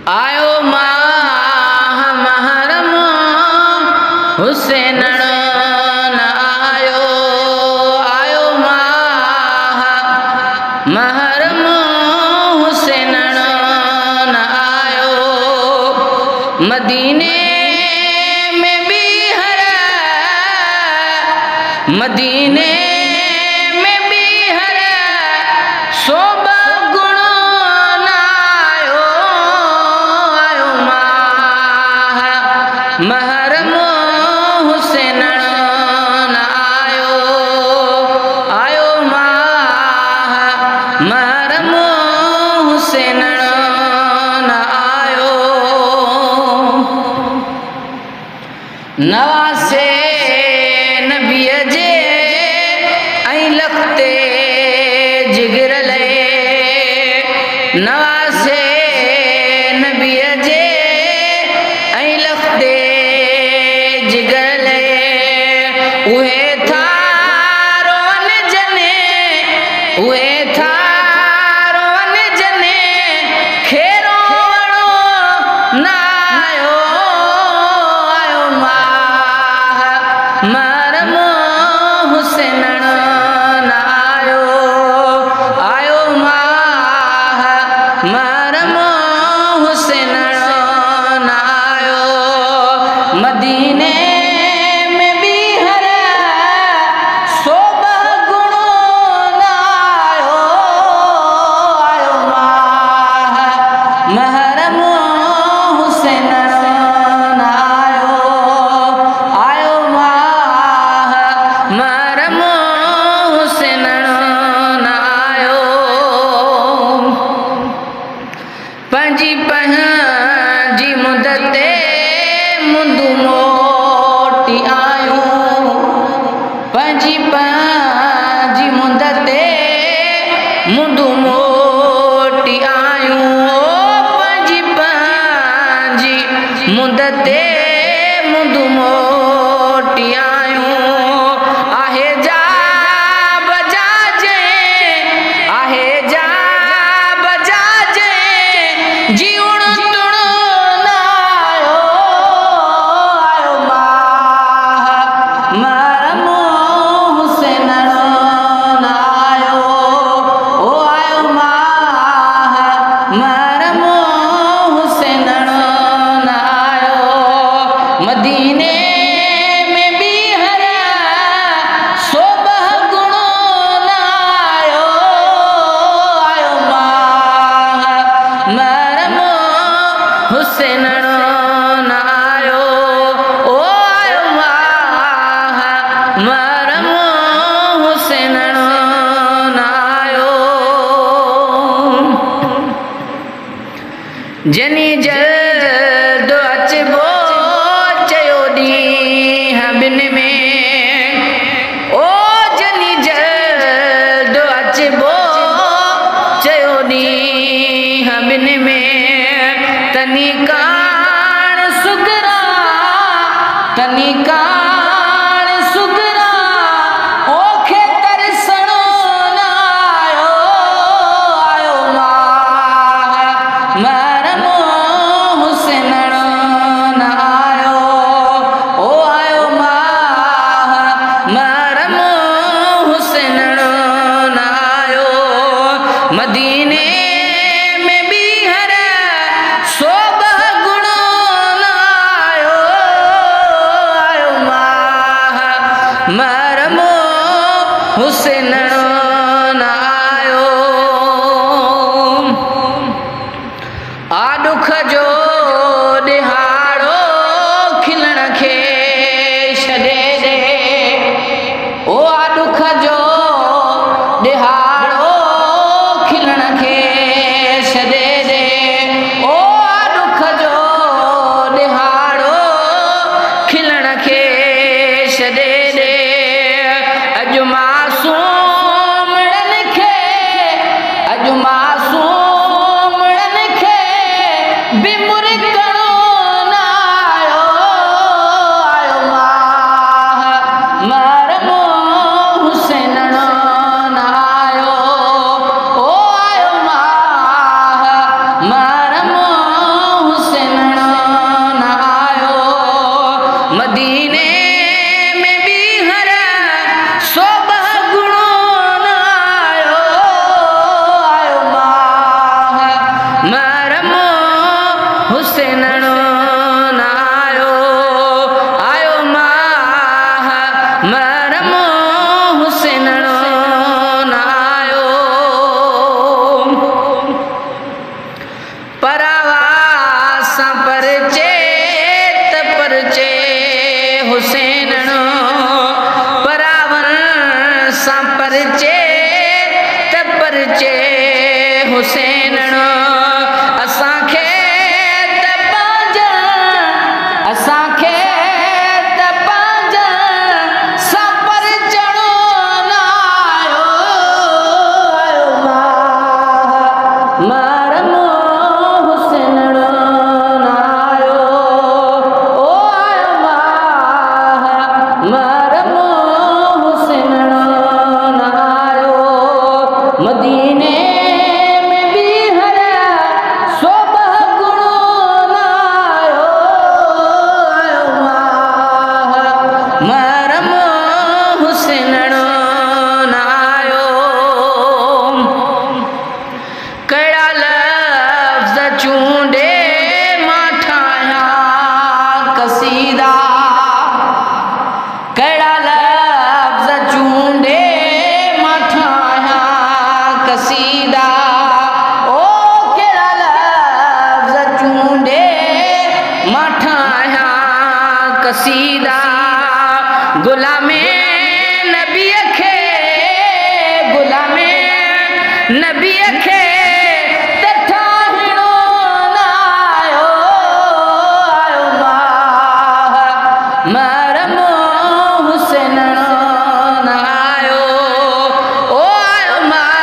आयो माह महरम हुसैन न आयो, आयो माह महरम हुसैन न आयो। मदीने में भी हर, मदीने में भी हर सोब गुण न आयो, आयो माह महरम हुसैन न आयो, आयो माह महरम हुसैन न आयो। नवासे नबीअ जे ऐं लखते जिगर ले, नवासे नबीअ जे ऐं लखते जिगर ले, उहे था रोअन जने, उहे था रोअन जने खेरो न आयो, आयो माह महरम हुसैन न आयो, आयो माह महरम हुसैन न आयो। मदीने में भी हर सोब गुण न आयो, आयो माह महरम हुसैन न आयो, आयो माह महरम हुसैन न आयो। पंहिंजी पंहिंजी मुदते मुंदु मोटी आयूं, पंहिंजी पंहिंजी मुदते मुंदु मोटी आयूं, पंहिंजी पंहिंजी मुदते मुंदु मोटी आयूं। आहे जा बजाजे, आहे जा बजाजे जीउण तुण न आयो, आयो माह महरम हुसैन न आयो, ओ आयो माह महरम हुसैन न आयो। मदीने में भी हर सोब गुण न आयो, आयो माह महरम हुसैन न आयो, ओ आयो माह महरम हुसैन न आयो। जनी जल्द अचबो चयो ॾींहं ॿिन में, ओ जनी जल्द अचबो चयो ॾींहं ॿिन में, तनी काण सुगरा, तनी काण सुगरा ओखे तरसण न आयो, आयो माह महरम हुसैन न आयो, ओ आयो माह महरम हुसैन न आयो। मदीने में भी हर सोब गुण न आयो, आयो माह महरम हुसैन न आयो। आ दुख जो ॾिहाड़ो खिलण खे छॾे ॾे, ओ आ दुख जो ॾिहाड़ो खिलण खे छॾे ॾे, ओ आ दुख जो ॾिहाड़ो खिलण खे छॾे ॾे। अॼु मासूमड़नि खे, अॼु मासूमड़नि खे बि मुरकणो न आयो, आयो माह महरम हुसैन न आयो, ओ आयो माह महरम हुसैनणो नायो आयो माह मरम हुसैनणो नायो परवास परचे परचे हुसैनणो परावन सा परचे परचे हुसैनणो असांखे त पंहिंजा असांखे त पंहिंजा सा परचणो न आयो आयो माह मरम हुसैनणो न आयो ओ आयो माह मरम हुसैनणो न आयो मदीने में भी हरा सोबह गुणो न आयो आयो माह मरम हुसैनणो न आयो कड़ा लफ्ज़ चूंडे मां ठाहिया कसीदा कड़ा लफ्ज़ चूंडे मां ठाहिया कसीदा ओ कड़ा लफ्ज़ चूंडे मां ठाहिया कसीदा गुलामे नबी खे गुलामे नबी खे त ठाहिणो न आयो आयो माह मरम हुसैनणो न आयो ओ आयो माह